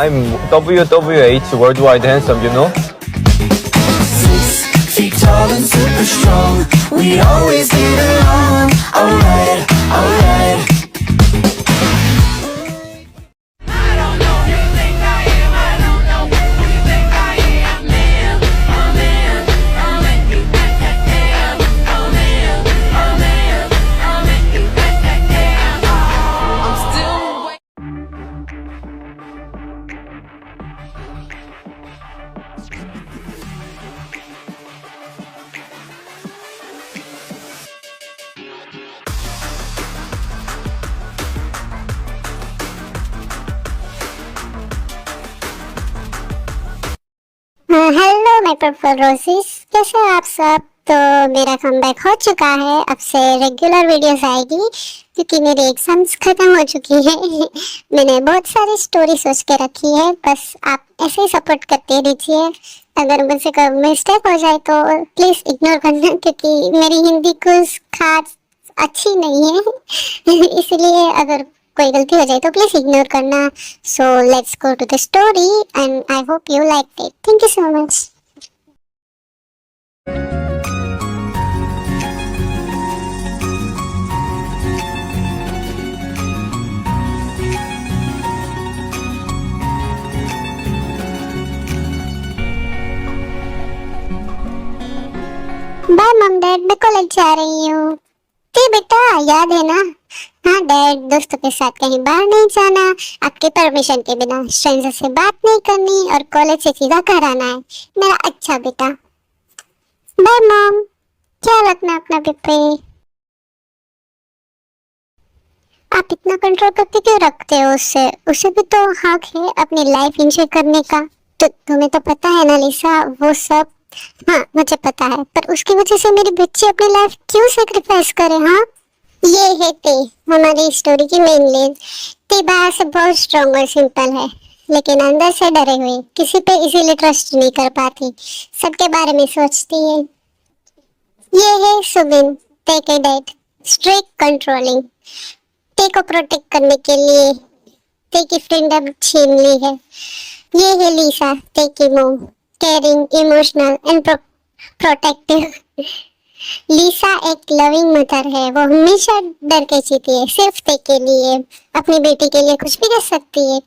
I'm WW8 Worldwide Handsome, you know? 6 feet tall and super strong. We always get along. Alright, alright. Hello my purple roses, कैसे हैं आप सब। तो मेरा comeback हो चुका है। अब से रेगुलर वीडियोस आएगी क्योंकि मेरी एग्जाम्स खत्म हो चुकी है। मैंने बहुत सारी स्टोरी सोच के रखी है, बस आप ऐसे ही सपोर्ट करते रहिए। अगर मुझसे कोई मिस्टेक हो जाए तो प्लीज इग्नोर करना, क्योंकि मेरी हिंदी कुछ खास अच्छी नहीं है। इसलिए अगर कोई गलती हो जाए तो प्लीज इग्नोर करना। So let's go to the story and I hope you like it. Thank you so much. Bye mom dad, मैं कॉलेज जा रही हूँ। बेटा याद है ना? हाँ डैड, दोस्तों के साथ कहीं बाहर नहीं जाना, आपके परमिशन के बिना स्ट्रेंजर से बात नहीं करनी और कॉलेज से सीधा घर आना है मेरा अच्छा बेटा। बाय मॉम, ख्याल रखना अपना बेटे। आप इतना कंट्रोल करके क्यों रखते हो उससे? उसे भी तो हक है अपनी लाइफ एंजॉय करने का। तो तुम्हें तो पता है ना लिसा, वो सब। हाँ मुझे पता है, पर उसकी वजह से मेरी बच्ची अपनी लाइफ क्यों सैक्रिफाइस करे? हाँ ये है ते हमारी स्टोरी की मेन लीड। ते बाहर से बहुत स्ट्रॉन्ग और सिंपल है, लेकिन अंदर से डरे हुए, किसी पे इजीली ट्रस्ट नहीं कर पाती, सबके बारे में सोचती है। ये है सुबिन, ते के डैड, स्ट्रिक्ट कंट्रोलिंग। ते को प्रोटेक्ट करने के लिए ते की फ्रीडम छीन ली है। ये है लिसा, ते की mom, caring, emotional and protective. Lisa एक लविंग मदर है, वो हमेशा डर के जीती है, सिर्फ ते के लिए, अपनी बेटी के लिए कुछ भी कर सकती है।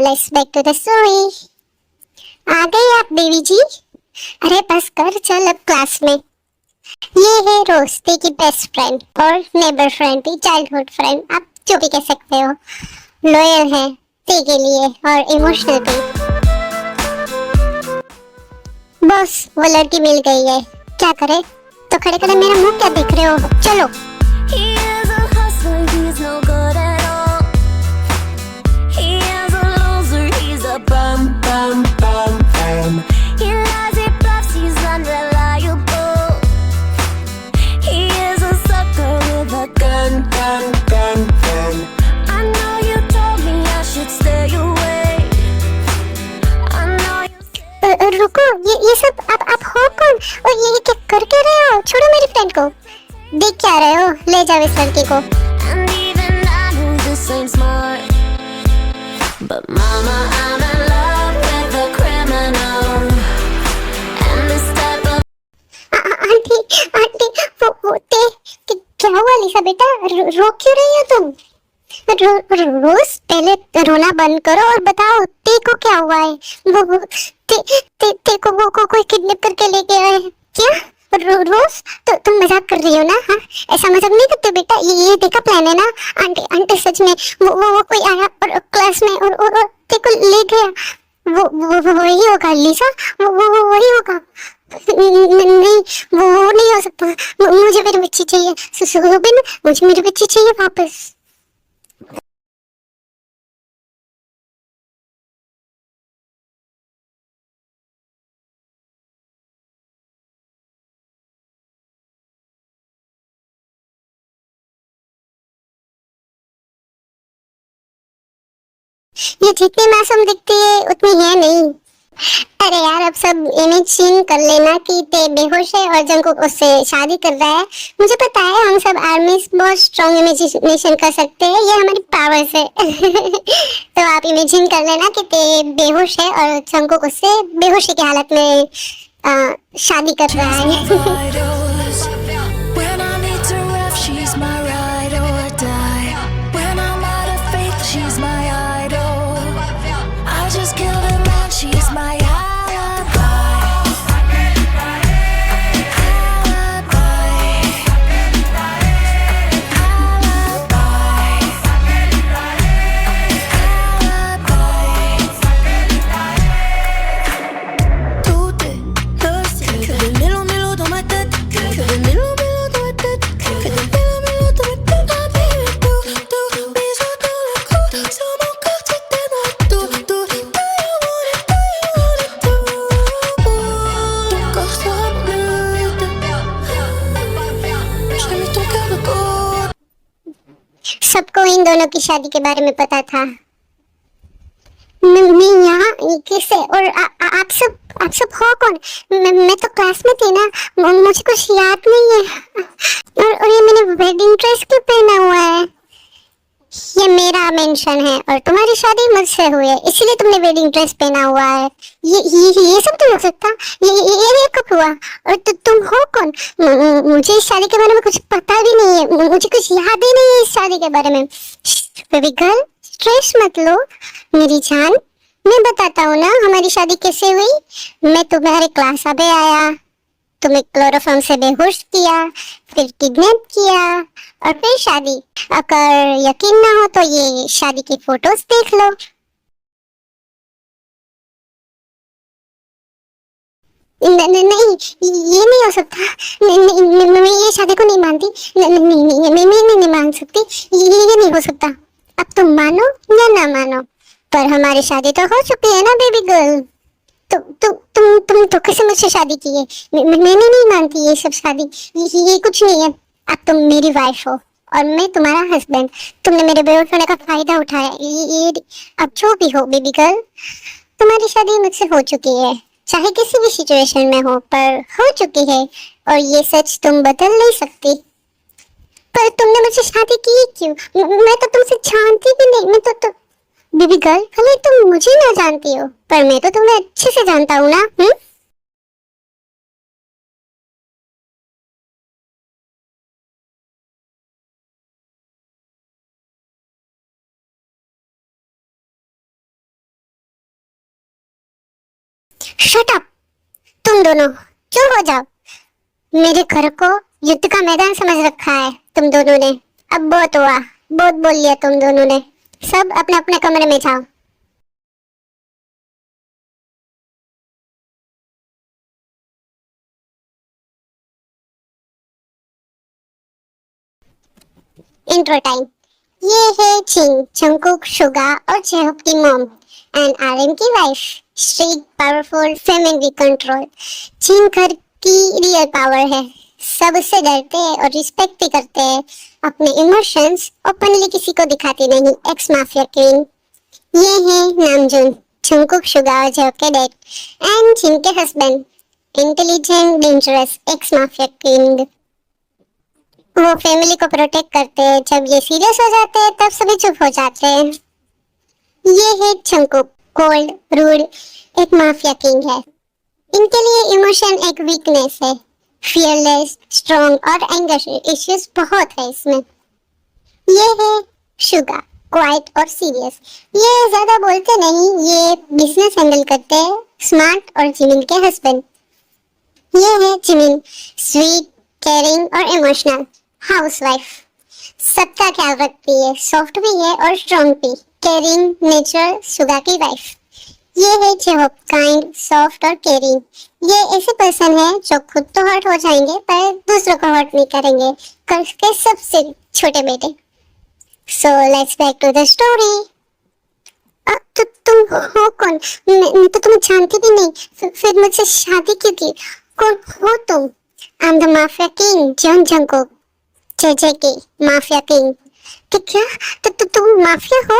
Let's back to the story. आ गई आप बेबी जी? अरे बस कर, चल अब क्लास में। ये है रोज, ते की बेस्ट फ्रेंड और नेबर फ्रेंड भी, चाइल्डहुड फ्रेंड, आप जो भी कह सकते हो। लॉयल है ते के लिए और इमोशनल भी। बस वो लड़की मिल गई है, क्या करे? तो खड़े खड़े मेरा मुंह क्या देख रहे हो? चलो। रुको, ये सब आप हो कौन? और ये क्या कर के रहे हो? छोड़ो मेरी फ्रेंड को। देख क्या रहे हो? ले जाओ इस लड़की को। लिसा बेटा, रो क्यों रही हो तुम? रोज पहले रोना बंद करो और बताओ तेको क्या हुआ है? वो तेको वो कोई किडनैप करके ले गया है क्या? रोज तो तुम मजाक कर रही हो ना? हाँ, ऐसा मजाक नहीं करते बेटा, ये देखा प्लान है ना? आंटी आंटी सच में वो कोई आया और क्लास में और तेको ले गया। वो वही होगा लिसा, वो वही होगा। नहीं, वो नहीं हो सकता। मुझे मेरी बच्ची चाहिए सुबिन, मुझे मेरी बच्ची चाहिए वापस। ये जितनी मासूम दिखती है उतनी है नहीं। अरे यार, अब सब इमेजिन कर लेना कि ते बेहोश है और जंगकुक उससे शादी कर रहा है। मुझे पता है हम सब आर्मीज बहुत स्ट्रॉन्ग इमेजिनेशन कर सकते हैं, ये हमारी पावर्स है। तो आप इमेजिन कर लेना कि ते बेहोश है और जंगकुक उससे बेहोशी की हालत में शादी कर रहा है। When I need to rap, she's my ride or die. When I'm out of faith, she's my idol. I just killed a man, she's my alibi. Tú te lo sé, que del melo do my tet, que del melo do my tet, que del melo do my tet. Ah, baby, tú biso tu loco, somos coches de no tú you want it, tú costa bleu, j'ai mis ton cœur de gold. सबको इन दोनों की शादी के बारे में पता था। मैं यहाँ कैसे? और आप सब हो कौन? मैं तो क्लास में थी ना, मुझे कुछ याद नहीं है। और ये मैंने वेडिंग ड्रेस क्यों पहना हुआ है? ये मेरा मेंशन है और तुम्हारी शादी मुझसे हुई है, इसलिए तुमने वेडिंग ड्रेस पहना हुआ है। ये सब तो हो सकता? ये कब हुआ? और तुम हो कौन? मुझे इस शादी के बारे में कुछ पता भी नहीं है, मुझे कुछ याद ही नहीं है इस शादी के बारे में। बेबी गर्ल, स्ट्रेस मत लो मेरी जान, मैं बताता हूँ ना हमारी शादी कैसे हुई। मैं तुम्हारे क्लास अबे आया, तुम्हें क्लोरोफॉर्म से बेहोश किया, फिर किडनैप किया और फिर शादी। अगर यकीन ना हो तो ये शादी की फोटोज देख लो। नहीं, ये नहीं हो सकता। मैं ये शादी को नहीं मानती। मैं नहीं मान सकती। ये नहीं हो सकता। अब तुम मानो या ना मानो, पर हमारी शादी तो हो चुकी है ना बेबी गर्ल। तुम धोखे से मुझसे शादी की है। मैंने नहीं मानती ये सब शादी, ये कुछ नहीं है। अब तुम मेरी वाइफ हो और मैं तुम्हारा हस्बैंड। तुमने मेरे बेहोश होने का फायदा उठाया। ये अब जो भी हो बेबी गर्ल, तुम्हारी शादी मुझसे हो चुकी है, चाहे किसी भी सिचुएशन में हो, पर हो चुकी है और ये सच तुम बदल नहीं सकती। पर तुमने मुझसे शादी की क्यों? मैं तो तुमसे जानती भी नहीं। मैं तो बेबी गर्ल, भले तुम मुझे ना जानती हो, पर मैं तो तुम्हें अच्छे से जानता हूँ ना। शट अप, तुम दोनों चुप हो जाओ। मेरे घर को युद्ध का मैदान समझ रखा है तुम दोनों ने। अब बहुत हुआ, बहुत बोल लिया तुम दोनों ने। सब अपने अपने कमरे में जाओ। Intro time. ये है चिंग, जंगकुक, सुगा और जेहोक की मॉम एंड आरएम की wife. Strict, powerful, feminine control. Ching घर की रियल पावर है। सब उससे डरते हैं और रिस्पेक्ट भी करते हैं। अपने इमोशंस ओपनली किसी को दिखाती नहीं। X mafia queen. ये है नामजून, जंगकुक, सुगा और जेहोक के डैड एंड चिंग के husband. Intelligent, dangerous, x mafia queen. वो फैमिली को प्रोटेक्ट करते हैं। जब ये सीरियस हो जाते हैं तब सभी चुप हो जाते हैं। ये है जंगकुक, कोल्ड, रूड, एक माफिया किंग है। इनके लिए इमोशन एक वीकनेस है। फियरलेस, स्ट्रॉन्ग और एंगर इश्यूज बहुत है इसमें। ये है शुगा, क्वाइट और सीरियस। ये ज्यादा बोलते नहीं, ये बिजनेस हैंडल करते हैं, स्मार्ट और जिमिन के हस्बैंड। ये है जिमिन, स्वीट, केयरिंग और इमोशनल हाउसवाइफ। सबका ख्याल रखती है, सॉफ्ट भी है और स्ट्रॉन्ग भी, केयरिंग नेचुरल शुगा की वाइफ। ये है जेहोब, काइंड, सॉफ्ट और केयरिंग। ये ऐसे पर्सन है जो खुद तो हर्ट हो जाएंगे पर दूसरों को हर्ट नहीं करेंगे, करके सबसे छोटे बेटे। So let's back to the story. तो तुम हो कौन? मैं तो तुम्हें जानती भी नहीं, फिर मुझसे शादी क्यों की? कौन हो तुम? I'm the Mafia King, John Jungkook, JJK, Mafia King। तो क्या? तो तुम माफिया हो?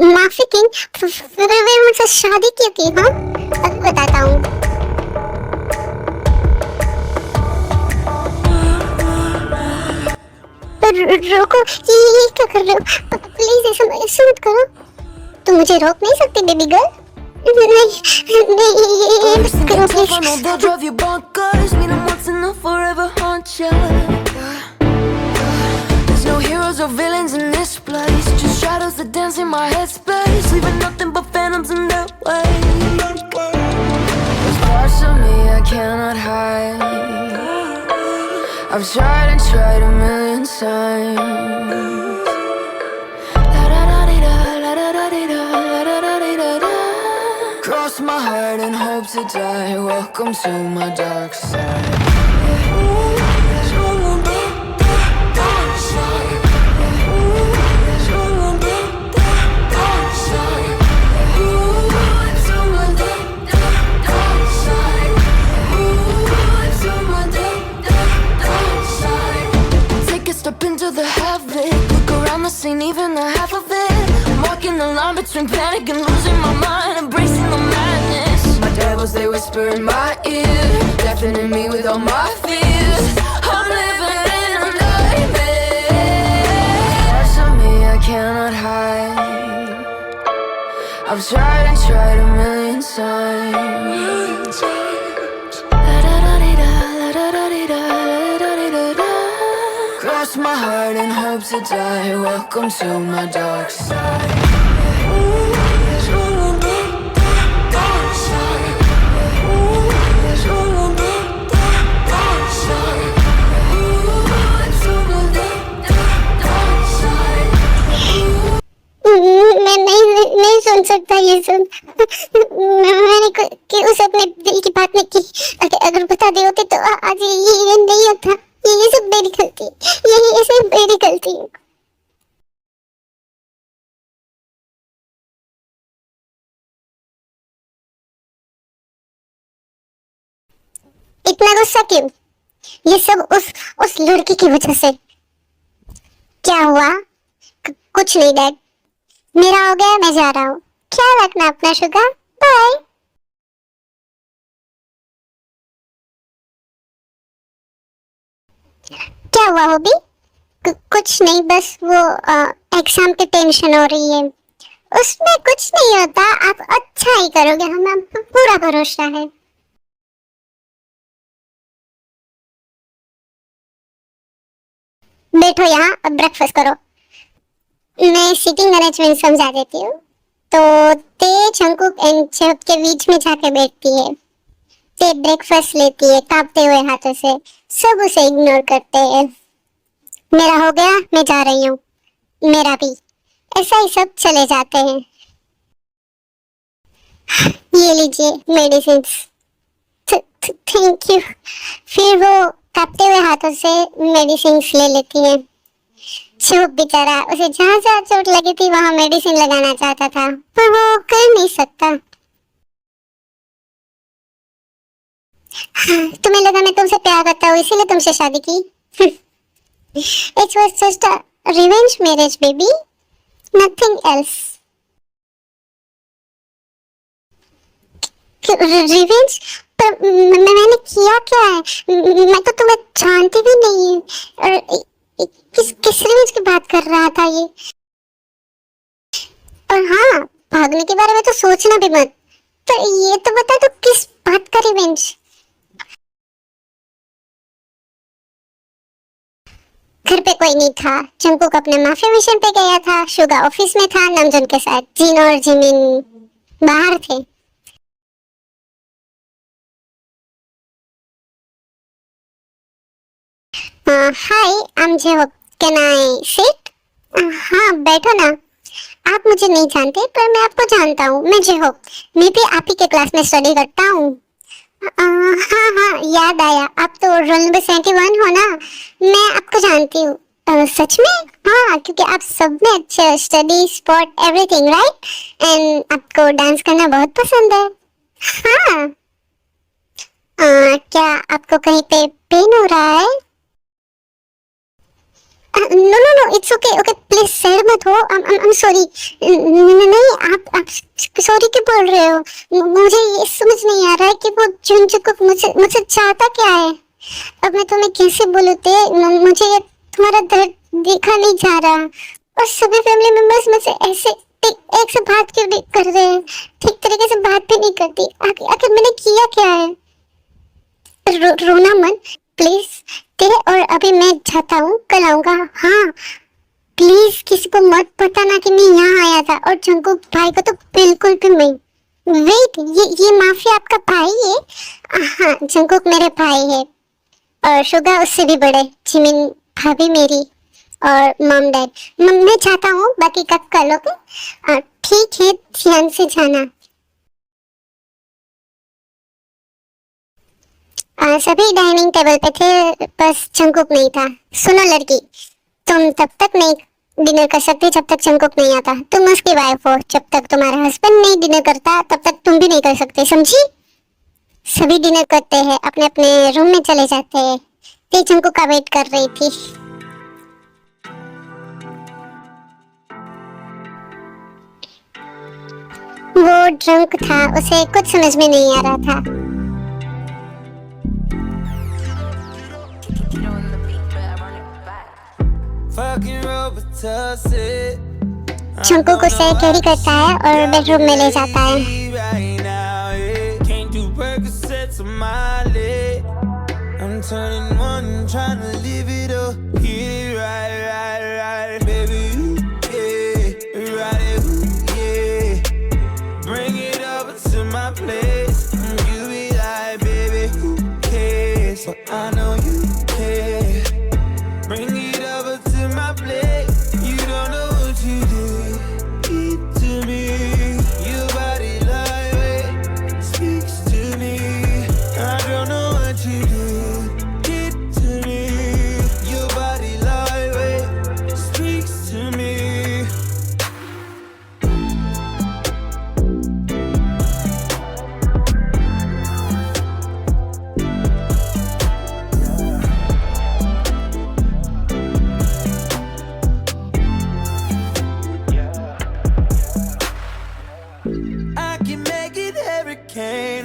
Mafia king? फिर मुझसे शादी क्यों की? हाँ, अब बताता हूँ। रोको, ये क्या कर रहे हो? प्लीज ऐसा मत करो। तुम मुझे रोक नहीं सकती baby girl. There's no heroes or villains in this place, just shadows that dance in my headspace, leaving nothing but phantoms in their way. There's parts of me I cannot hide. I've tried and tried a million times. Cross my heart and hope to die. Welcome to my dark side. Step into the havoc, look around the scene, even the half of it. I'm walking the line between panic and losing my mind, embracing the madness. My devils, they whisper in my ear, deafening me with all my fears. I'm living in a nightmare. Parts of me I cannot hide. I've tried and tried a million times. Cross my heart and hope to die. Welcome to my dark side. मैं नहीं सुन सकता ये सब। मैंने उसे अपने दिल की बात नहीं की। अगर बता दे होते तो आज ये नहीं होता। ये सब मेरी गलती, ये सब मेरी गलती है। इतना गुस्सा क्यों? ये सब उस लड़की की वजह से। क्या हुआ? कुछ नहीं डैड, मेरा हो गया, मैं जा रहा हूँ। ख्याल रखना अपना शुगा, बाय। क्या हुआ होबी? कुछ नहीं, बस वो एग्जाम की टेंशन हो रही है। उसमें कुछ नहीं होता, आप अच्छा ही करोगे, हमें पूरा भरोसा है। बैठो यहाँ, अब ब्रेकफास्ट करो। मैं सीटिंग अरेंजमेंट समझा देती हूँ। तो ते जंगकुक एंड जेहोब के बीच में जाके बैठती है। ते ब्रेकफास्ट लेती है कांपते हुए हाथों से, सब उसे इग्नोर करते हैं। मेरा हो गया, मैं जा रही हूँ। मेरा भी। ऐसा ही सब चले जाते हैं। ये लीजिए मेडिसिन। Thank you. फिर वो कांपते हुए हाथों से मेडिसिन ले लेती है। जेहोब बेचारा, उसे जहाँ जहाँ चोट लगी थी वहाँ मेडिसिन लगाना चाहता था, पर वो कर नहीं सकता। तुम्हें लगा मैं तुमसे प्यार करता हूँ इसीलिए तुमसे शादी की? It was just a revenge marriage, baby. Nothing else. Revenge? पर मैंने किया क्या है? मैं तो तुम्हें जानती भी नहीं। और किस रिवेंज की बात कर रहा था ये? और हाँ, भागने के बारे में तो सोचना भी मत। पर ये तो बता दो किस बात का रिवेंज? घर पे कोई नहीं था। जंगकुक अपने माफिया मिशन पे गया था, शुगा ऑफिस में था नामजून के साथ, जिन और जिमिन बाहर थे। Hi, I am J-Hope, can I sit? हाँ बैठो ना। आप मुझे नहीं जानते पर मैं आपको जानता हूँ, मैं जेहोक, मैं भी आप ही के क्लास में स्टडी करता हूँ। हाँ हाँ याद आया, आप तो रोल नंबर 71 हो ना, मैं आपको जानती हूँ। सच में? हाँ, क्योंकि आप सब में अच्छे, study, sport, everything, right? And आपको डांस करना बहुत पसंद है। हाँ। क्या आपको कहीं पे पेन हो रहा है? No no no, it's okay okay, please sad मत हो। I'm sorry। नहीं, आप सॉरी क्यों बोल रहे हो? मुझे ये समझ नहीं आ रहा है कि वो जुनजुक मुझसे चाहता क्या है। अब मैं तुम्हें कैसे बोलूं ते, मुझे ये तुम्हारा दर्द देखा नहीं जा रहा, और सभी फैमिली मेंबर्स मुझसे ऐसे एक से बात क्यों नहीं कर रहे हैं, ठीक तरीके से बात भी नहीं करती। आखिर मैंने किया क्या है? रोना मत प्लीज ते, और अभी मैं जाता हूँ, कल आऊंगा। हाँ प्लीज किसी को मत बताना कि मैं यहाँ आया था, और जंगकुक भाई को तो बिल्कुल भी नहीं। वेट, ये माफिया आपका भाई है? हाँ, जंगकुक मेरे भाई है, और शुगा उससे भी बड़े, जिमिन भाभी मेरी, और मॉम डैड। मैं चाहता हूँ, बाकी कब कर लोगे? ठीक है, ध्यान से जाना। सभी डाइनिंग टेबल पे थे, बस जंगकुक नहीं था। सुनो लड़की, तुम तब तक नहीं डिनर कर सकती जब तक जंगकुक नहीं आता। तुम उसकी वाइफ हो, जब तक तुम्हारा हस्बैंड नहीं डिनर करता तब तक तुम भी नहीं कर सकते, समझी? सभी डिनर करते हैं, अपने अपने रूम में चले जाते हैं। ते जंगकुक का वेट कर रही थी। वो ड्रंक था, उसे कुछ समझ में नहीं आ रहा था। जंगकुक उसे कैरी करता है और बेडरूम में ले जाता है। I'm turning one, trying to live it up. Yeah, right, baby. Yeah, right, yeah. Bring it over to my place. You be like, baby, who cares? But I know you care. Bring it over to my place. You don't know what you did to me. Your body lightweight speaks to me. I don't know what you did.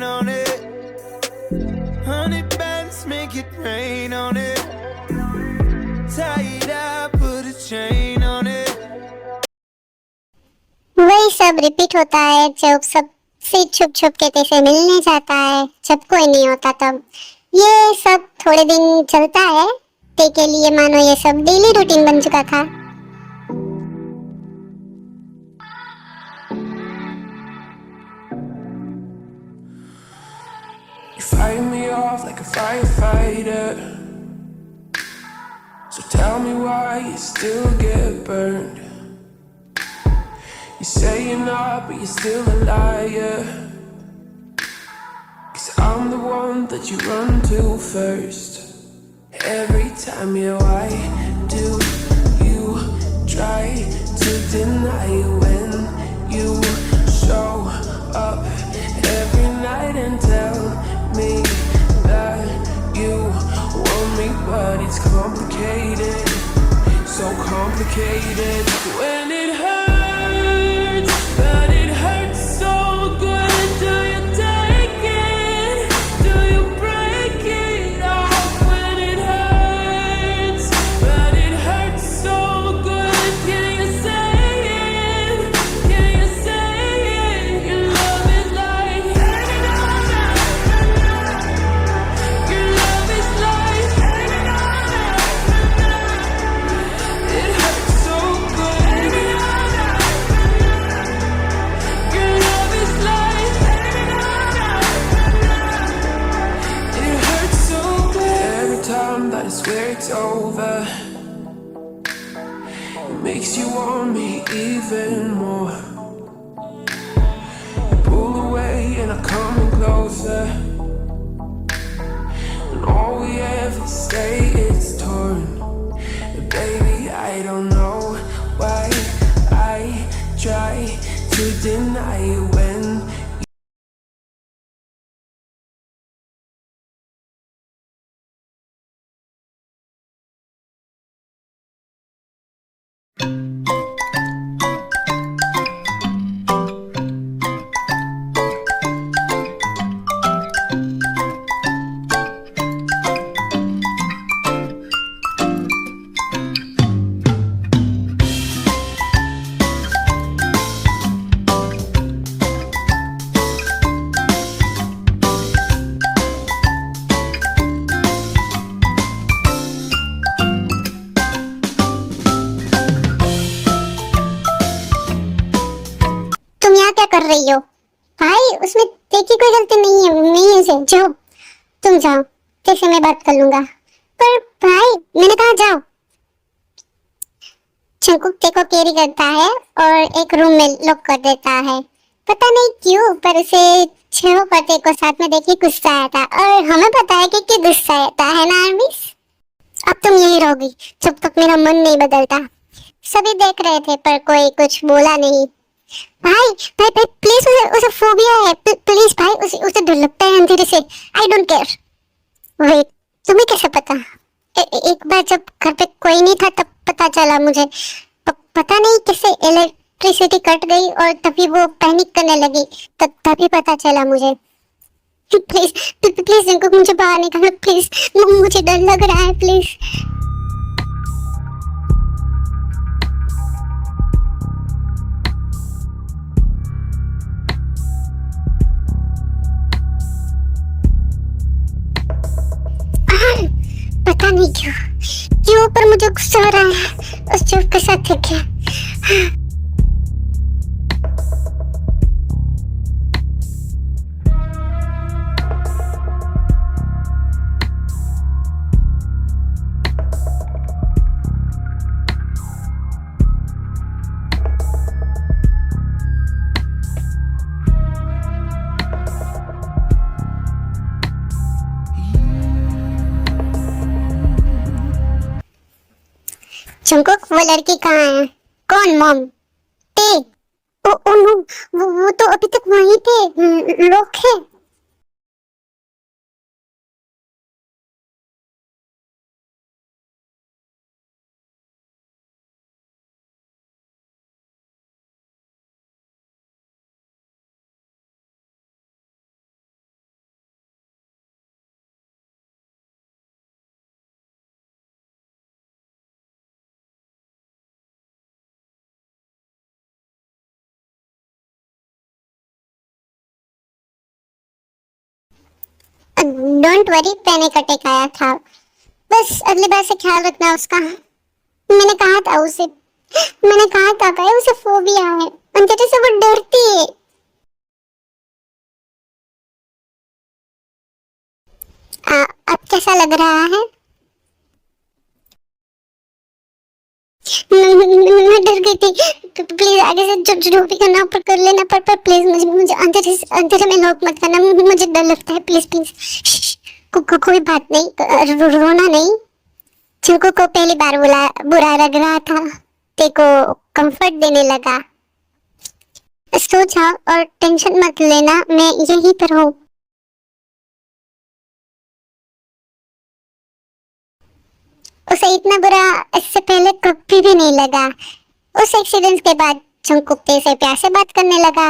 On it, 100 bands make it rain on it. Tie it up, put a chain on it. वही सब repeat होता है जब सब से छुप छुप के तेरे मिलने जाता है, जब कोई नहीं होता तब। ये सब थोड़े दिन चलता है, ते के लिए मानो ये सब डेली रूटीन बन चुका था। You fight me off like a firefighter. So tell me why you still get burned. You say you're not, but you're still a liar. 'Cause I'm the one that you run to first. Every time, yeah, why do you try to deny when you show up every night and tell me that you want me, but it's complicated, so complicated. When it hurts, but it hurts so good. Do you take it? Do you break it off? When it hurts, but it hurts so good. Can you say it? Can you say it? Your love is like your love is like time that I swear it's over. It makes you want me even more. You pull away and I come in closer, and all we ever say is torn. But baby, I don't know why I try to deny it when तुम यहाँ क्या कर रही हो? भाई उसमें देखी कोई गलती नहीं है, नहीं है से जाओ, तुम जाओ, जैसे मैं बात कर लूंगा। पर भाई मैंने कहा जाओ। जंकुक देखो कैरी करता है और एक रूम में लॉक कर देता है। पता नहीं क्यों, पर उसे छह पते को साथ में देखी गुस्सा आया था, और हमें पता है कि क्यों गुस्सा आता है ना आर्मिस। अब तुम यही रहोगी जब तक मेरा मन नहीं बदलता। सभी देख रहे थे पर कोई कुछ बोला नहीं। भाई भाई भाई प्लीज, उसे फोबिया है, प्लीज भाई, उसे डर लगता है अंधेरे से। I don't care. वेट, तुम्हें कैसे पता? एक बार जब घर पे कोई नहीं था तब पता चला मुझे। पता नहीं कैसे इलेक्ट्रिसिटी कट गई और तभी वो पैनिक करने लगी, तभी पता चला मुझे। प्लीज प्लीज इनको मुझे बाहर निकालो प्लीज, मुझे डर लग रहा है प्लीज। पता नहीं क्यों पर मुझे गुस्सा आ रहा है उस चोर के साथ क्या। जंकुक, वो लड़की कहाँ है? कौन? मॉम? ते? ओ नो, वो तो अभी तक वहीं थे, लोग है। डोंट वरी, पैनिक अटैक आया था, बस अगली बार से ख्याल रखना उसका। मैंने कहा था भाई उसे फोबिया है, अंधेरे से वो डरती है। अब कैसा लग रहा है? मैं डर गई थी। प्लीज आगे से जो भी करना ऊपर कर लेना, पर प्लीज मुझे अंधेरे में लॉक मत करना, मुझे डर लगता है। प्लीज प्लीज कोई बात नहीं, रोना नहीं। चिंकू को पहली बार बुरा लग रहा था, तेको कंफर्ट देने लगा। सो जाओ और टेंशन मत लेना, मैं यहीं पर हूँ। उसे इतना बुरा इससे पहले कभी भी नहीं लगा। उस एक्सीडेंट के बाद जंकुक ते से प्यार से बात करने लगा,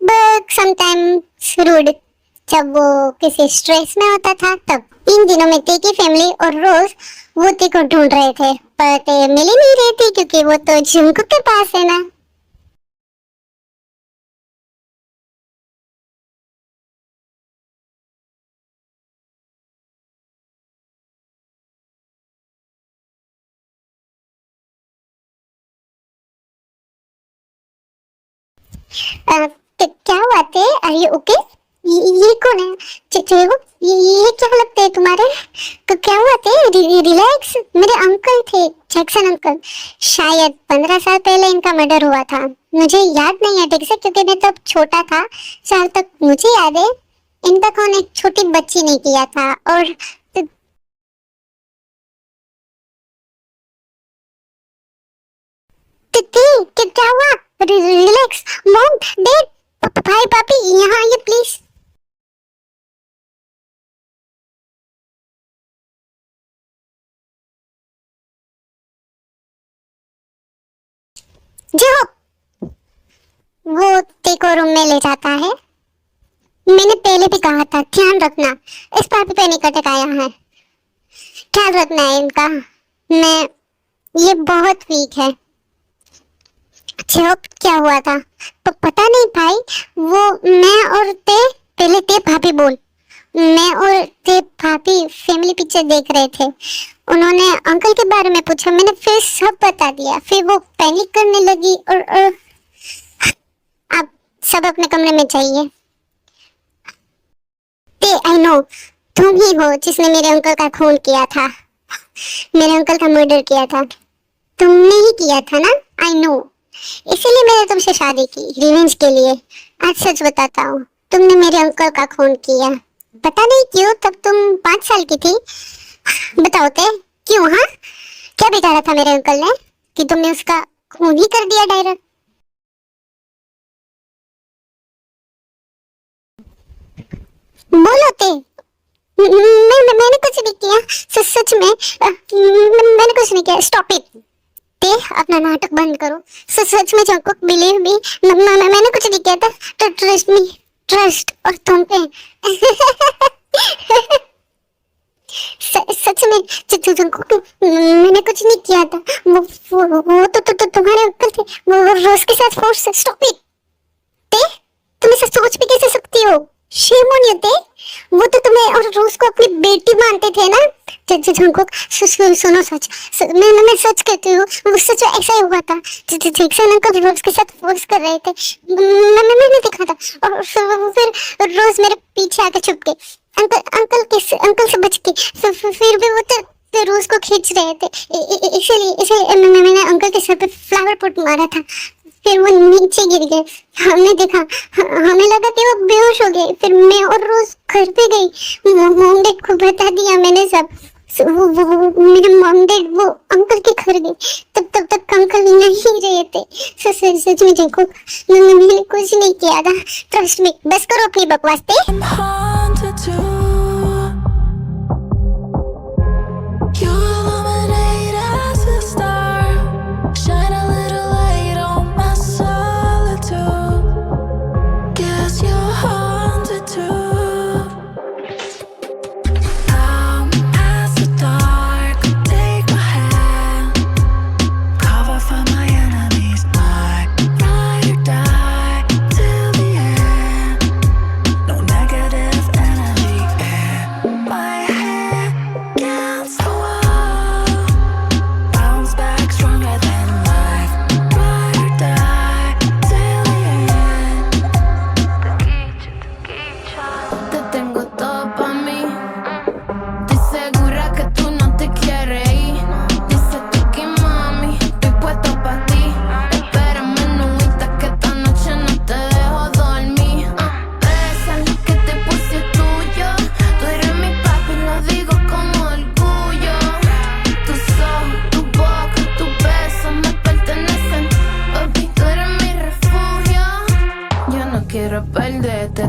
बट समटाइम्स रूड। जब वो किसी स्ट्रेस में होता था तब। इन दिनों में ते की फैमिली और रोज वो ते को ढूंढ रहे थे, पर ते मिल ही नहीं रही थी क्योंकि वो तो जंकुक के पास है ना। क्या हुआ थे? Are you okay? ये कौन है? ये क्या लगते है तुम्हारे? क्या हुआ थे? रिलैक्स, मेरे अंकल थे, जैक्सन अंकल। शायद 15 साल पहले इनका मर्डर हुआ था। मुझे याद नहीं है ठीक से क्योंकि मैं तब छोटा था। जहाँ तक मुझे याद है इनका कौन एक छोटी बच्ची ने किया था। और क्या हुआ? रिलैक्स मॉम डैड भाई पापी यहाँ आइए प्लीज। जो वो तेको रूम में ले जाता है। मैंने पहले भी कहा था ध्यान रखना, इस पापी पे नहीं कटकाया है, ख्याल रखना है इनका। मैं ये बहुत वीक है। अच्छा क्या हुआ था? तो पता नहीं भाई, वो मैं और ते पहले ते भाभी बोल, मैं और ते भाभी फैमिली पिक्चर देख रहे थे। उन्होंने अंकल के बारे में पूछा, मैंने फिर सब बता दिया। फिर वो पैनिक करने लगी और आप सब अपने कमरे में जाइए। ते आई नो तुम ही हो जिसने मेरे अंकल का खून किया था, मेरे अंकल का मर्डर किया था। तुमने ही किया था ना? आई नो, इसीलिए मैंने तुमसे शादी की रिवेंज के लिए। आज सच बताता हूँ, तुमने मेरे अंकल का खून किया। पता नहीं क्यों, तब तुम 5 साल की थी। बताओ ते क्यों? हाँ क्या बिगाड़ा था मेरे अंकल ने कि तुमने उसका खून ही कर दिया डायरेक्ट? बोलो ते। मैंने कुछ नहीं किया, सच में मैंने कुछ नहीं किया। स्टॉप इट ते, अपना नाटक बंद करो। सच में जंकुक बिलीव मी, मैंने कुछ नहीं किया था। ट्रस्ट मी, ट्रस्ट और तुम पे। सच में जंकुक मैंने कुछ नहीं किया था। वो तो तुम्हारे अंकल थे, वो रोज के साथ फोर्स से। स्टॉप इट ते, तुम ऐसा सोच भी कैसे सकती हो? शेम ऑन यू ते। वो तो तुम्हें और रोज को अपनी बेटी मानते थे ना। जंकुक सुनो सच, मैं सच कहती हूँ, वो सच में ऐसा ही हुआ था। जैक्सन अंकल रोज के साथ फोर्स कर रहे थे, मैंने देखा था। और फिर रोज मेरे पीछे आके छुप गए, अंकल से बच के। फिर भी वो तो रोज को खींच रहे थे, इसलिए मैंने अंकल के सर पे फ्लावर पॉट मारा था। फिर वो नीचे गिर गए, हमने देखा, हमें लगा कि वो बेहोश हो गए। फिर मैं और रोज घर पे गई, मॉम डैड को बता दिया मैंने सब। मेरे मॉम डैड वो अंकल के घर गए, तब तक अंकल नहीं रहे थे। सच में देखो, मैंने कुछ नहीं किया था। ट्रस्ट मी, बस करो अपनी बकवास ते।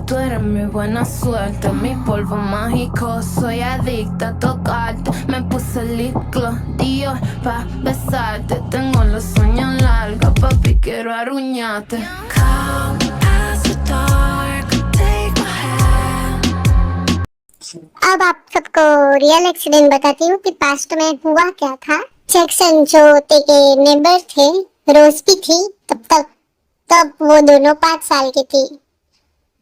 Tú eres mi buena suerte, mi polvo mágico. Soy adicta a tocarte. Me puse lip gloss, Dior pa' besarte. Tengo los sueños largos, papi, quiero arruñarte. Come as the dark, take my hand. अब आप सबको real accident बताती हूँ कि past में हुआ क्या था। जैक्सन जो ते के नेबर थे, रोज भी थी, तब वो दोनों 5 साल की थी।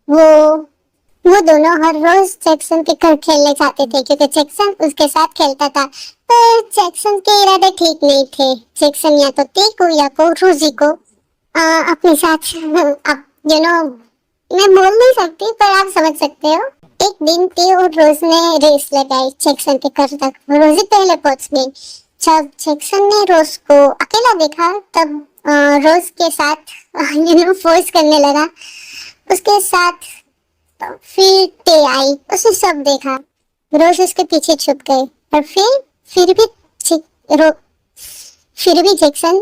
वो दोनों हर रोज जैक्सन के घर खेलने जाते थे क्योंकि जैक्सन उसके साथ खेलता था। पर जैक्सन के इरादे ठीक नहीं थे। जैक्सन या तो ते को या को रोजी को अपने साथ, मैं बोल नहीं सकती पर आप समझ सकते हो। एक दिन ते और रोज ने रेस लगाई जैक्सन के घर तक। रोज ही पहले पहुंच गई। जब जैक्सन ने रोज को अकेला देखा तब रोज के साथ फोर्स करने लगा उसके साथ। फिर ते आई, उसने सब देखा। रोज उसके पीछे छुप गई और फिर भी जैक्सन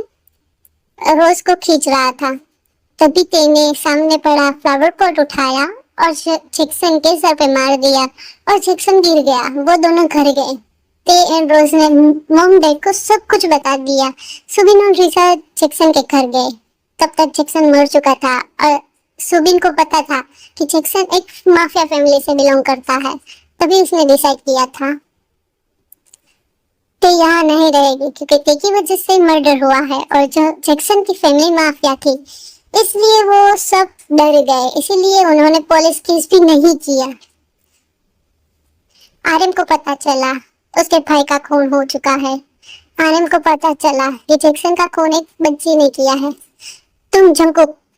रोज को खींच रहा था। तभी ते ने सामने पड़ा फ्लावर पॉट उठाया और जैक्सन के सर पे मार दिया और जैक्सन गिर गया। वो दोनों घर गए। ते एंड रोज ने मॉम डैड को सब कुछ बता दिया। सुबिन और रिसा जैक्सन के घर गए। तब तक जैक्सन मर चुका था और सुबिन को पता था कि जैक्सन एक माफिया फैमिली से बिलोंग करता है। तभी उसने डिसाइड किया था ते यहाँ नहीं रहेगी क्योंकि ते की वजह से मर्डर हुआ है और जो जैक्सन की फैमिली माफिया थी, इसलिए वो सब डर गए। इसीलिए उन्होंने पुलिस केस भी नहीं किया। आर्यन को पता चला उसके भाई का खून हो चुका है। आर्यन को पता चला कि जैक्सन का खून एक बच्ची ने किया है।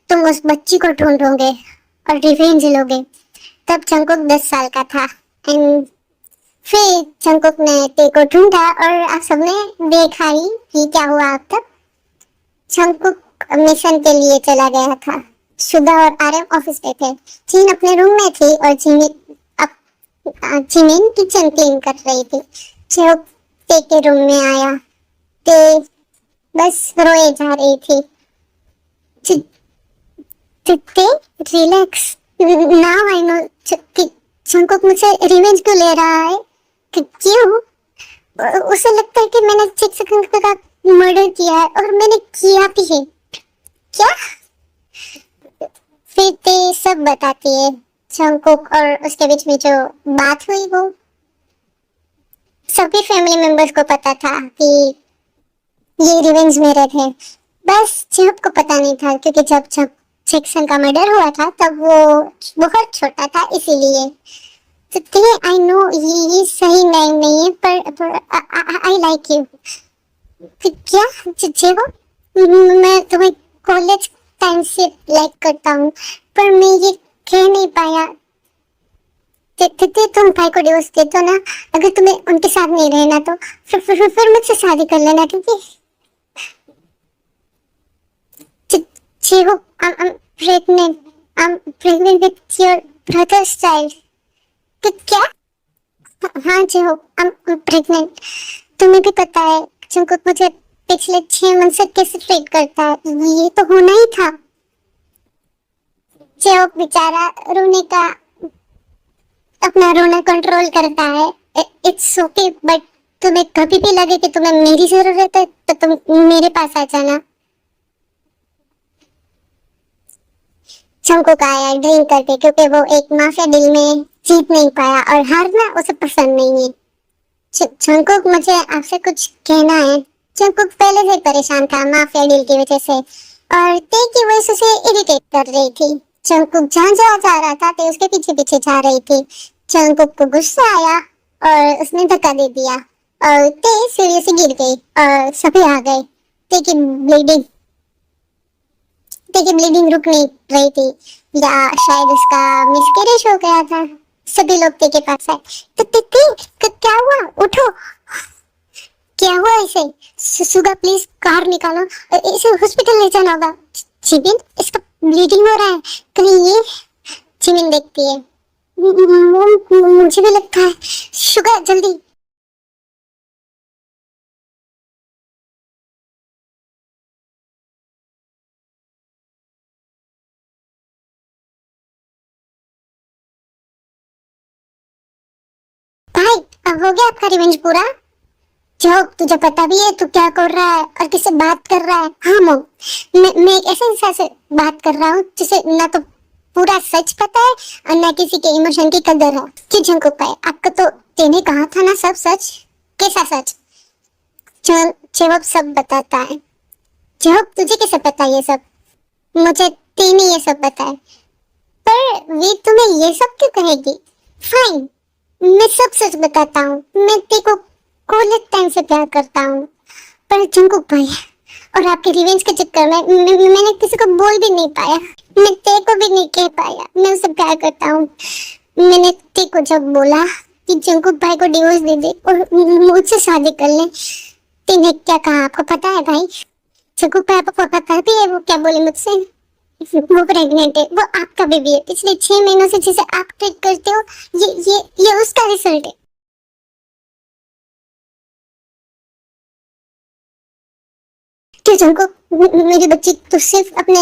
तुम उस बच्ची को ढूंढोगे और रिवेंज लोगे। तब जंकुक 10 साल का था एंड फिर जंकुक ने ते को ढूंढा और आप सबने देखा ही कि क्या हुआ। अब तक जंकुक मिशन के लिए चला गया था। सुधा और आर्यन ऑफिस पे थे। चीन अपने रूम में थी और जिमिन किचन क्लीन कर रही थी। जब ते के रूम में आया ते बस रोए जा रही थी। Relax, now I know Jungkook मुझसे रिवेंज क्यों ले रहा है। क्यों? उसे लगता है कि मैंने जैक्सन का मर्डर किया है और मैंने किया भी है। क्या? फिर ते सब बताती है। जंकुक और उसके बीच में जो बात हुई वो सभी फैमिली मेंबर्स को पता था कि ये रिवेंज मेरे थे। बस जेब को पता नहीं था क्योंकि जब जैक्सन का मर्डर हुआ था तब वो बहुत छोटा था, इसीलिए। आई नो ये सही नहीं है पर आई लाइक यू। क्या जेब? मैं तुम्हें कॉलेज टाइम से लाइक करता हूँ पर मैं ये कह नहीं पाया। तुम भाई को डिवोर्स दे दो ना। अगर तुम्हें उनके साथ नहीं रहना तो फिर मुझसे शादी कर लेना। क्योंकि I'm pregnant with your brother's child. क्या? हाँ जेहो, I'm pregnant. तुम्हें भी पता है जंकुक मुझे पिछले 6 मंथ से कैसे ट्रीट करता है। ये तो होना ही था। जेहो बेचारा अपना रोना कंट्रोल करता है। इट्स ओके बट तुम्हें कभी भी लगे कि तुम्हें मेरी जरूरत है तो तुम मेरे पास आ जाना। जंकुक आया ड्रिंक करके क्योंकि वो एक माफिया डील में जीत नहीं पाया और हारना उसे पसंद नहीं है। जंकुक मुझे आपसे कुछ कहना है। जंकुक पहले से परेशान था माफिया डील की वजह से और ते की वजह से इरिटेट कर रही थी। जंकुक जहाँ जा रहा था ते उसके पीछे पीछे जा रही थी। जंकुक को गुस्सा आया और उसने धक्का दे दिया और ते सीढ़ी से गिर गई और सभी आ गए। ते की ब्लीडिंग रुक नहीं रही थी या शायद उसका मिसकैरेज हो गया था। सभी लोग ते के पास आए। क्या हुआ? उठो। क्या हुआ इसे? सुगा प्लीज कार निकालो, इसे हॉस्पिटल ले जाना होगा। जिमिन इसका ब्लीडिंग हो रहा है। कहीं ये जिमिन देखती है। मुझे भी लगता है। सुगा जल्दी। अब हो गया आपका रिवेंज पूरा? जो तुझे पता भी है तू क्या कर रहा है और किससे बात कर रहा है। हाँ मो, मैं एक ऐसे इंसान से बात कर रहा हूँ जिसे ना तो पूरा सच पता है और ना किसी के इमोशन की कदर है। क्यों जंकुक पाए? आपको तो तेने कहा था ना सब सच। कैसा सच? जवाब सब बताता है। जवाब तुझे कैसे पता ये सब? मुझे तेने ये सब बताया। पर वे तुम्हें ये सब क्यों कहेगी? फाइन, मैं सब सच बताता हूँ। मैं तेरे को कॉलेज टाइम से प्यार करता हूँ पर जंकुक भाई और आपके रिवेंज के चक्कर में मैंने किसी को बोल भी नहीं पाया। मैं तेरे को भी नहीं कह पाया मैं उससे प्यार करता हूँ। मैंने तेरे को जब बोला कि जंकुक भाई को डिवोर्स दे दे और मुझसे शादी कर ले, तूने क्या कहा आपको पता है भाई? जंकुक भाई आपको पता भी है वो क्या बोले मुझसे? वो प्रेग्नेंट है, वो आपका बेबी है। पिछले 6 महीनों से जिसे आप ट्रीट करते हो, ये उसका रिजल्ट है। क्यों जंकुक, मेरी बच्ची तो सिर्फ अपने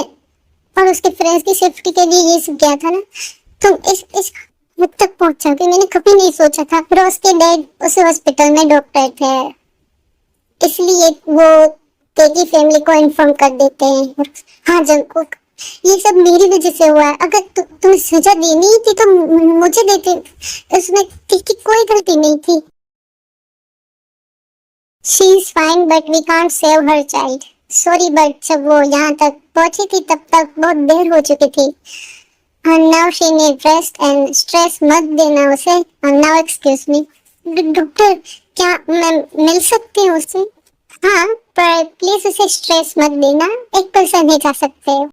और उसके फ्रेंड्स की सेफ्टी के लिए ये सब किया था ना। तुम इस हद तक पहुंचोगे मैंने कभी नहीं सोचा था। रोज के डैड उस हॉस्पिटल में डॉक्टर थे, इसलिए वो तेरी फैमिली को इन्फॉर्म कर देते हैं। हाँ जंकुक, ये सब मेरी वजह से हुआ है। अगर तुम्हें सजा देनी ही थी तो मुझे देते, उसमें तेरी कोई गलती नहीं थी। She is fine but we can't save her child. Sorry but जब वो यहाँ तक पहुंची थी तब तक बहुत देर हो चुकी थी। And now she needs rest and stress मत देना उसे। And now excuse me, doctor क्या मैं मिल सकती हूँ उससे? हाँ पर प्लीज उसे स्ट्रेस मत देना, एक पर्सन ही जा सकते हो।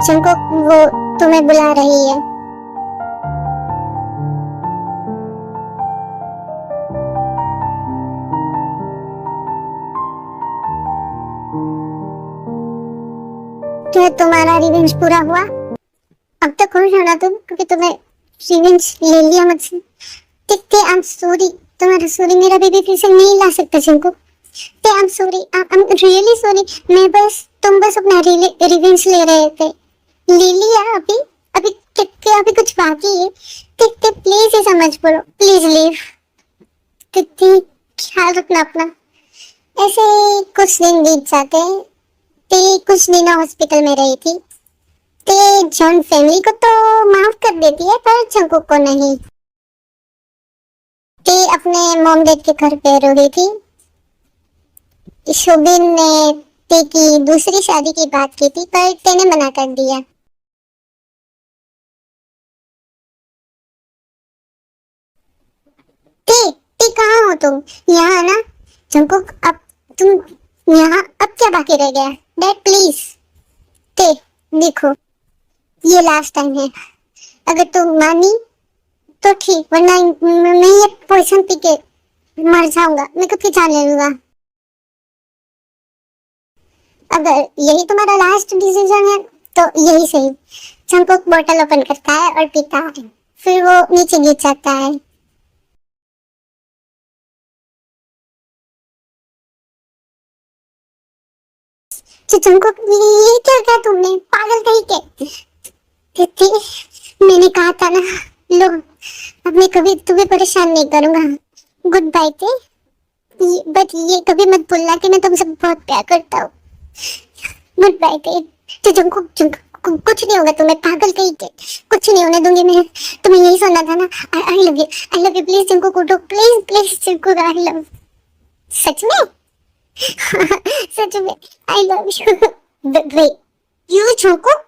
जंकुक वो तुम्हें बुला रही है। क्या तुम्हारा रिवेंज पूरा हुआ? अब तक खुश हो ना तुम, क्योंकि तुम्हें रिवेंज ले लिया मुझसे। ते आई एम सॉरी, तुम्हारा सॉरी मेरा बेबी फिर से नहीं ला सकता जिनको। ते आई am sorry, I am really sorry. तुम बस अपना रिवेंज ले रहे थे, ले लिया। अभी अभी अभी कुछ बाकी है। ते प्लीज ऐसा मत बोलो, प्लीज लीव। ते ख्याल रखना अपना। ऐसे कुछ दिन बीत जाते हैं। ते कुछ दिन हॉस्पिटल में रही थी। ते जॉन फैमिली को तो माफ कर देती है पर जंकुक को नहीं। ते अपने मॉम डैड के घर पे रही थी। शोबिन ने ते की दूसरी शादी की बात की थी पर ते ने मना कर दिया। ते कहाँ हो तुम? यहाँ ना जंकुक, अब तुम यहाँ, अब क्या बाकी रह गया? Dad please. ते देखो ये लास्ट टाइम है, अगर तुम मानी तो ठीक, वरना मैं ये पोइजन पी के मर जाऊंगा, मैं खुद की जान ले लूंगा। अगर यही तुम्हारा लास्ट डिसीजन है तो यही सही। जंकुक बोतल ओपन करता है और पीता है, फिर वो नीचे गिर जाता है। जंकुक ये क्या किया तुमने? पागल कहीं के। मैंने कहा था ना, लो अब मैं कभी तुम्हें परेशान नहीं करूंगा। गुड बाय थे। बट ये कभी मत भूलना कि मैं तुमसे बहुत प्यार करता हूँ। गुड बाय थे। तो जंकुक कुछ नहीं होगा तुम्हें, पागल कहीं के, कुछ नहीं होने दूंगी मैं। तुम्हें यही सुनना था ना। I love you please Jungkook उठो, please please Jungkook, I love. सच में सच में I love you. Wait, you Jungkook?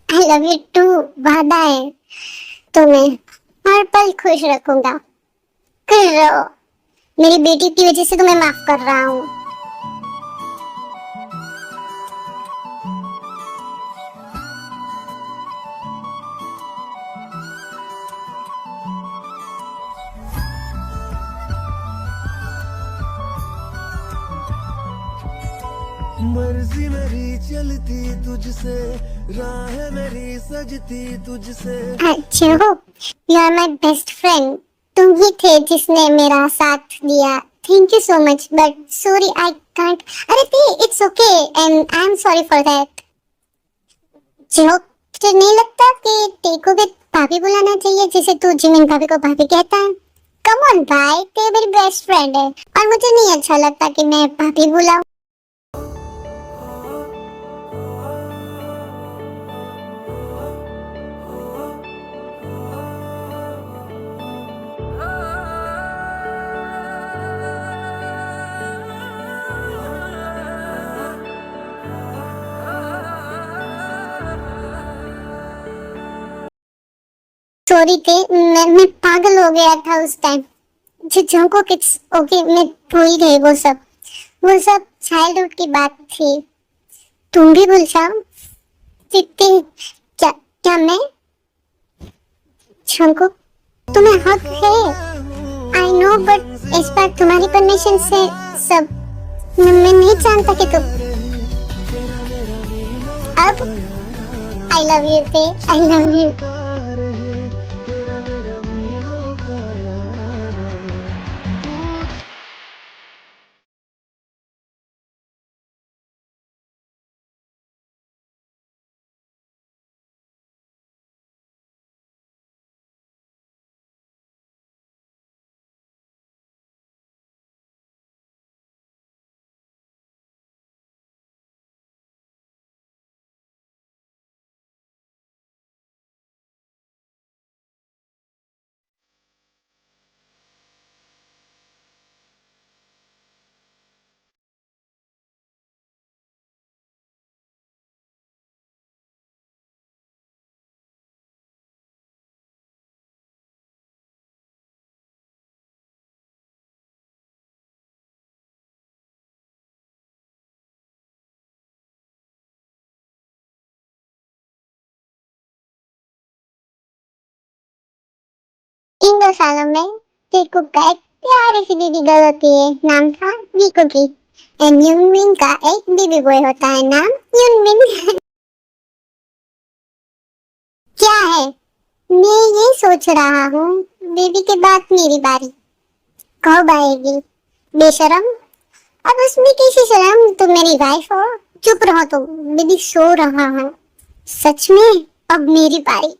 I love you too. वादा है तुम्हें हर पल खुश रखूंगा। कर रहो, मेरी बेटी की वजह से तुम्हें माफ कर रहा हूँ। मर्जी मेरी चलती तुझसे, राह मेरी सजती तुझसे। अच्छा हो, you are my best friend. तुम ही थे जिसने मेरा साथ दिया। Thank you so much, but sorry I can't. अरे ती it's okay and I am sorry for that. जो तुझे नहीं लगता कि तेको भी भाभी बुलाना चाहिए जैसे तू जिमिन भाभी को भाभी कहता है? कम ऑन भाई, ते मेरी बेस्ट फ्रेंड है और मुझे नहीं अच्छा लगता कि मैं भाभी बुलाऊं। स्टोरी थे, मैं पागल हो गया था उस टाइम। जंकुक इट्स ओके, मैं भूल गई वो सब चाइल्डहुड की बात थी। तुम भी भूल जाओ जितनी। क्या मैं जंकुक, तुम्हें हक है, आई नो, बट इस बार तुम्हारी परमिशन से सब। मैं नहीं जानता कि तुम अब आई लव यू थे, आई लव यू। इन 2 सालों में टीकू का एक प्यारी सी बेबी गर्ल होती है, नाम था वीकू की। एंड यूनमिन का एक बेबी बॉय होता है, नाम यूनमिन। क्या है, मैं ये सोच रहा हूँ बेबी के बाद मेरी बारी कब आएगी। बेशरम, अब उसमें कैसी शर्म, तुम मेरी वाइफ हो। चुप रहो तुम, बेबी सो रहा है। सच में अब मेरी बारी।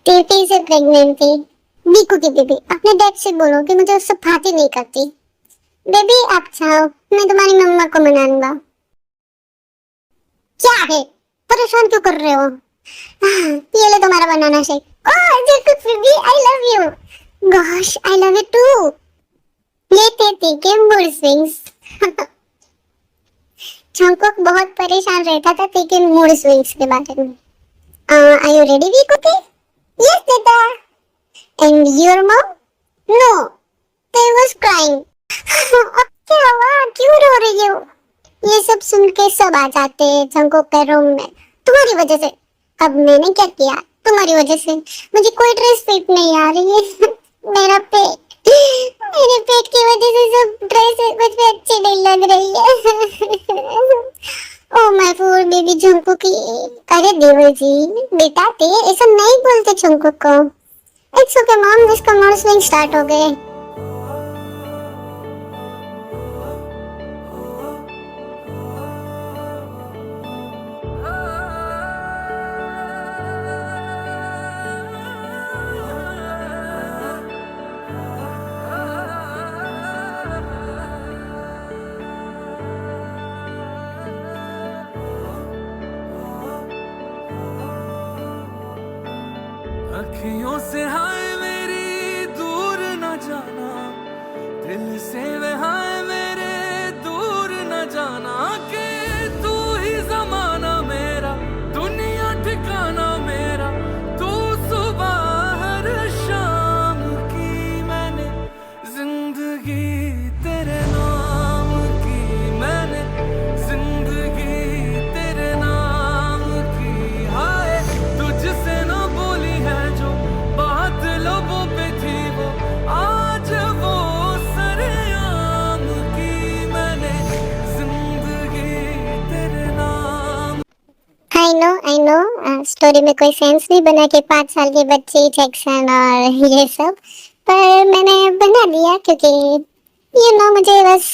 टीटी से प्रेग्नेंट थी, बीकू की बेबी। अपने डैड से बोलो कि मुझे उससे फाती नहीं करती। बेबी आप चाहो, मैं तुम्हारी मम्मा को मना लूंगा। क्या है, परेशान क्यों कर रहे हो? ये लो तुम्हारा banana shake. Oh Jungkook baby, I love you. Gosh, I love you too. ये थे के मूड स्विंग्स। जंकुक बहुत परेशान रहता था के मूड स्विंग्स के बारे में। Are you ready Biku? Yes, Tita. And your mom? No. They was crying. अब क्या हुआ? क्यों रो रही हो? ये सब सुन के सब आ जाते हैं जंकुक के रूम में, तुम्हारी वजह से। अब मैंने क्या किया? तुम्हारी वजह से मुझे कोई ड्रेस फिट नहीं आ रही है। मेरे पेट की वजह से सब ड्रेस मुझे अच्छी नहीं लग रही है। Oh my poor baby Jungkook. अरे देवर जी, बेटा ते ऐसा नहीं बोलते जंकुक को। इट्स ओके मॉम, इसका मूड स्विंग स्टार्ट हो गए। अखियों से हाय मेरी दूर न जाना, दिल से वे हाय मेरे दूर न जाना, कि तू ही जमाना मेरा, दुनिया ठिकाना मेरा, तू सुबह हर शाम की, मैंने जिंदगी तेरे नाम की, मैंने जिंदगी तेरे नाम की। हाय तुझसे ना बोली है जो बात लबों पे थी, वो आज वो सरेआम की, मैंने जिंदगी तेरे नाम। आई नो स्टोरी में कोई सेंस नहीं बना के 5 साल के बच्चे जैक्सन और ये सब, पर मैंने बना दिया क्योंकि मुझे बस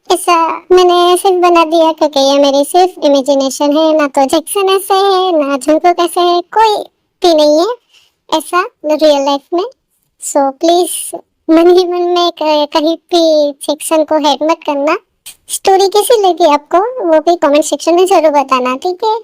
ऐसा मैंने सिर्फ बना दिया क्योंकि ये मेरी सिर्फ इमेजिनेशन है। ना तो जैक्सन ऐसे है, ना जंकुक ऐसे है, कोई भी नहीं है ऐसा रियल लाइफ में। सो प्लीज मन ही मन में कहीं भी जैक्सन को हेट मत करना। स्टोरी कैसी लगी आपको वो भी कमेंट सेक्शन में जरूर बताना, ठीक है।